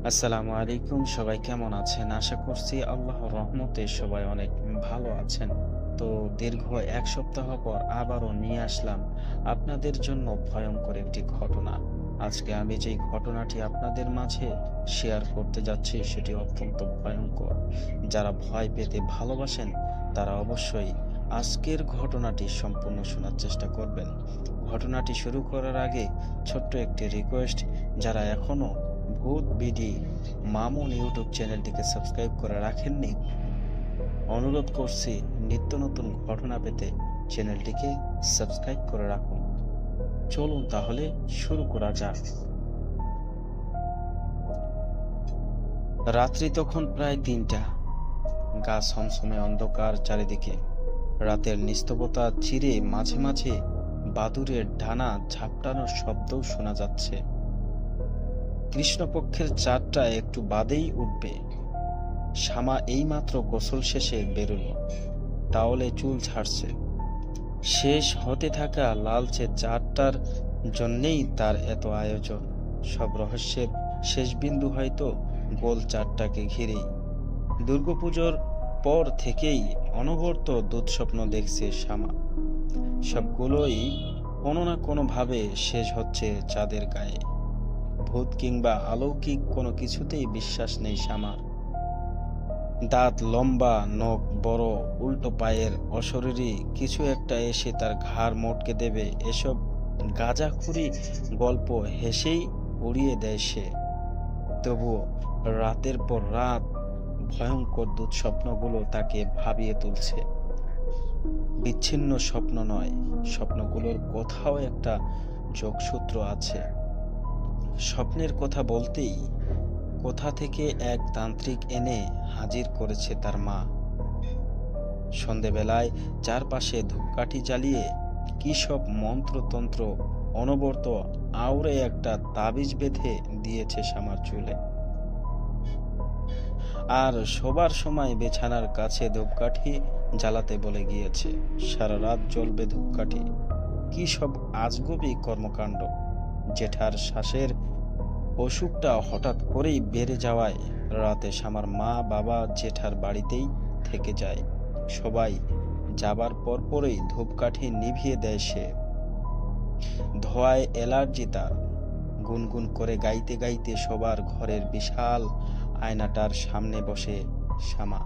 আসসালামু আলাইকুম। সবাই কেমন আছেন? আশা করছি আল্লাহর রহমতে সবাই অনেক ভালো আছেন। তো দীর্ঘ ১ সপ্তাহ পর আবারও নিয়ে আসলাম আপনাদের জন্য ভয়ংকর একটি ঘটনা। আজকে আমি যেই ঘটনাটি আপনাদের মাঝে শেয়ার করতে যাচ্ছি সেটি অত্যন্ত ভয়ংকর। যারা ভয় পেতে ভালোবাসেন তারা অবশ্যই আজকের ঘটনাটি সম্পূর্ণ শোনার চেষ্টা করবেন। ঘটনাটি শুরু করার আগে ছোট্ট একটি রিকোয়েস্ট, যারা এখনো ভূত বিডি মামুন ইউটিউব চ্যানেলটিকে সাবস্ক্রাইব করে রাখেননি, অনুরোধ করছি নিত্য নতুন ঘটনা পেতে চ্যানেলটিকে সাবস্ক্রাইব করে রাখুন। চলুন তাহলে শুরু করা যাক। রাত্রি তখন প্রায় ৩টা। গা ছমছমে অন্ধকার চারিদিকে। রাতের নিস্তবতা চিরে মাঝে মাঝে বাদুড়ের ডানা ঝাপটানোর শব্দও শোনা যাচ্ছে। কৃষ্ণপক্ষের চাঁদটা একটু বাদেই উঠবে। শ্যামা এইমাত্র গোসল শেষে বেরোলো, টাওয়ালে চুল ছাড়ছে। শেষ হতে থাকা লালচে চাঁদটার জন্যেই তার এত আয়োজন। সব রহস্যের শেষ বিন্দু হয়তো গোল চাঁদটাকে ঘিরেই। দুর্গাপুজোর পর থেকেই অনবরত দুঃস্বপ্ন দেখছে শ্যামা। সবগুলোই কোনো না কোনো ভাবে শেষ হচ্ছে চাঁদের গায়ে। ভূত কিংবা অলৌকিক কোনো কিছুতেই বিশ্বাস নেই শ্যামার। দাঁত লম্বা, নখ বড়, উল্টো পায়ের অশরীরী কিছু একটা এসে তার ঘাড় মটকে দেবে, এসব গাঁজাখুরি গল্প হেসেই উড়িয়ে দেয় সে। তবুও রাতের পর রাত ভয়ঙ্কর দুঃস্বপ্নগুলো তাকে ভাবিয়ে তুলছে। বিচ্ছিন্ন স্বপ্ন নয়, স্বপ্নগুলোর কোথাও একটা যোগসূত্র আছে। স্বপ্নের কথা বলতেই কোথা থেকে এক তান্ত্রিক এনে হাজির করেছে তার মা। সন্ধেবেলায় চারপাশে ধূপকাঠি জ্বালিয়ে কি সব মন্ত্রতন্ত্র অনবরত আউড়ে একটা তাবিজ বেঁধে দিয়েছে শ্যামার চুলে। আর শোবার সময় বিছানার কাছে ধূপকাঠি জ্বালাতে বলে গিয়েছে। সারা রাত জ্বলবে ধূপকাঠি। কি সব আজগুবি কর্মকাণ্ড! জেঠার শ্বাসের অসুখটা হঠাৎ করেই বেড়ে যাওয়ায় রাতে শ্যামার মা বাবা জেঠার বাড়িতেই থেকে যায়। সবাই যাবার পরপরই ধূপকাঠি নিভিয়ে দেয় সে। ধোঁয়ায় অ্যালার্জি তার। গুনগুন করে গাইতে গাইতে সবার ঘরের বিশাল আয়নাটার সামনে বসে শ্যামা।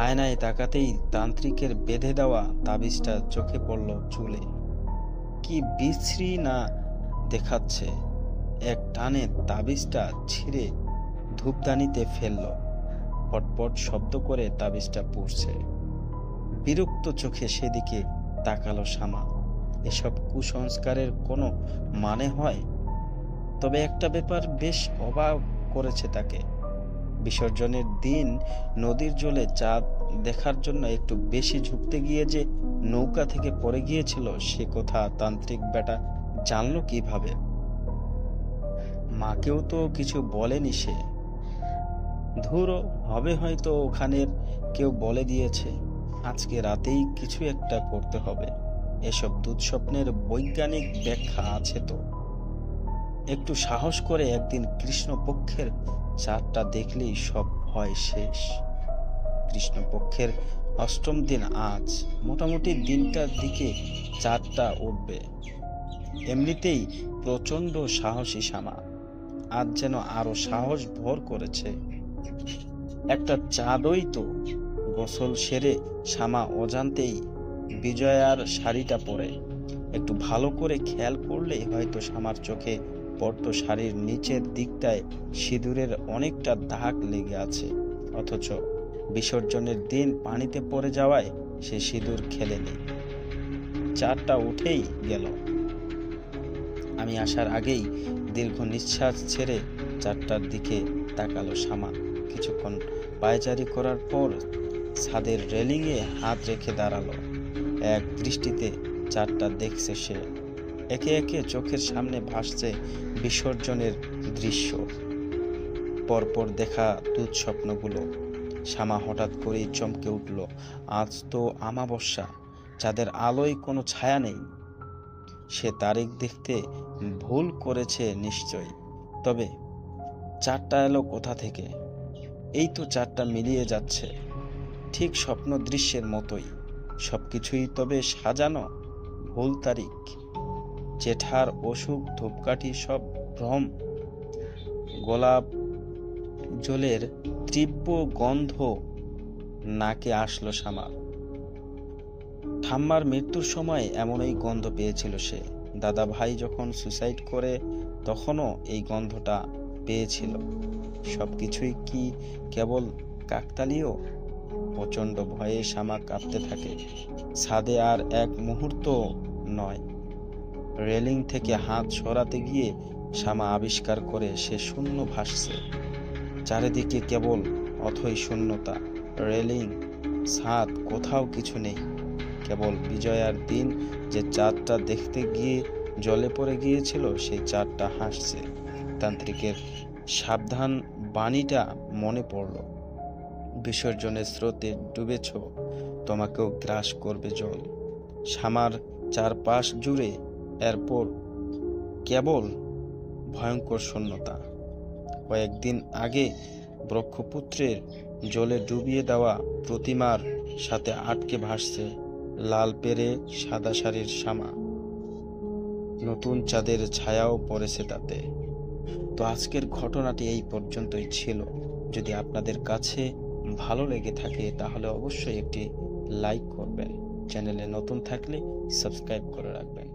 আয়নায় তাকাতেই তান্ত্রিকের বেঁধে দেওয়া তাবিজটা চোখে পড়ল চুলে। কি বিশ্রী না দেখাচ্ছে! এক টানে তাবিজটা ছিঁড়ে ধূপদানিতে ফেলল। পটপট শব্দ করে তাবিজটা পুড়ছে। বিরক্ত চোখে সেদিকে তাকালো শ্যামা। এসব কুসংস্কারের কোনো মানে হয়? তবে একটা ব্যাপার বেশ অবাক করেছে তাকে। বিসর্জনের দিন নদীর জলে চাঁদ দেখার জন্য একটু বেশি ঝুঁকতে গিয়ে যে নৌকা থেকে পড়ে গিয়েছিল, সে কথা তান্ত্রিক বেটা জানলো কিভাবে? মাকেও তো কিছু বলেনি সে। ধুরো, হবে হয়তো ওখানের কেউ বলে দিয়েছে। আজকে রাতেই কিছু একটা করতে হবে। এসব দুঃস্বপ্নের বৈজ্ঞানিক ব্যাখ্যা আছে তো। একটু সাহস করে একদিন কৃষ্ণপক্ষের চাঁদটা দেখলেই সব ভয় শেষ। কৃষ্ণপক্ষের ৮ম দিন আজ। মোটামুটি দিনটার দিকে চাঁদটা উঠবে। এমনিতেই প্রচণ্ড সাহসী শ্যামা, আজ যেন আরো সাহস ভর করেছে। একটা চাঁদই তো। গোসল সেরে শ্যামা অজান্তেই বিজয়ার শাড়িটা পরে। একটু ভালো করে খেয়াল করলেই হয়তো শ্যামার চোখে পড়তো শাড়ির নিচের দিকটায় সিঁদুরের অনেকটা দাগ লেগে আছে। অথচ বিসর্জনের দিন পানিতে পড়ে যাওয়ায় সে সিঁদুর খেলেনি। চাঁদটা উঠেই গেল। আমি আসার আগেই দীর্ঘ নিঃশ্বাস ছেড়ে চাঁদটার দিকে তাকালো শ্যামা। কিছুক্ষণ পায়চারি করার পর ছাদের রেলিংয়ে হাত রেখে দাঁড়ালো। এক দৃষ্টিতে চাঁদটা দেখছে সে। একে একে চোখের সামনে ভাসছে বিসর্জনের দৃশ্য, পরপর দেখা দুঃস্বপ্নগুলো। শ্যামা হঠাৎ করেই চমকে উঠল। আজ তো আমাবস্যা, চাঁদের আলোয় কোনো ছায়া নেই। সে তারিখ দেখতে ভুল করেছে নিশ্চয়। তবে চারটা এলো কোথা থেকে? এই তো চারটা মিলিয়ে যাচ্ছে, ঠিক স্বপ্ন দৃশ্যের মতোই। সবকিছুই তবে সাজানো? ভুল তারিখ, জেঠার অসুখ, ধূপকাঠি সব ভ্রম। গোলাপ জলের তীব্র গন্ধ নাকে আসলো শ্যামার। ঠাম্মার মৃত্যুর সময় এমনই গন্ধ পেয়েছিল সে। দাদা ভাই যখন সুসাইড করে তখনও এই গন্ধটা পেয়েছিল। সবকিছুই কি কেবল কাকতালীয়? প্রচণ্ড ভয়ে শ্যামা কাঁপতে থাকে। ছাদে আর এক মুহূর্ত নয়। রেলিং থেকে হাত সরাতে গিয়ে শ্যামা আবিষ্কার করে সে শূন্য ভাসছে। চারিদিকে কেবল অথই শূন্যতা। রেলিং, ছাদ, কোথাও কিছু নেই। কেবল বিজয়ার দিন যে চাঁদটা দেখতে গিয়ে জলে পড়ে গিয়েছিল, সেই চাঁদটা হাসছে। তান্ত্রিকের সাবধান বাণীটা মনে পড়ল। বিসর্জনের স্রোতে ডুবেছ, তোমাকেও গ্রাস করবে জল। শ্যামার চারপাশ জুড়ে এরপর কেবল ভয়ঙ্কর শূন্যতা। কয়েকদিন আগে ব্রহ্মপুত্রের জলে ডুবিয়ে দেওয়া প্রতিমার সাথে আটকে ভাসছে লাল পেরে সাদা শাড়ির শ্যামা। নতুন চাঁদের ছায়াও পড়েছে তাতে। তো আজকের ঘটনাটি এই পর্যন্তই ছিল। যদি আপনাদের কাছে ভালো লেগে থাকে তাহলে অবশ্যই একটি লাইক করবেন। চ্যানেলে নতুন থাকলে সাবস্ক্রাইব করে রাখবেন।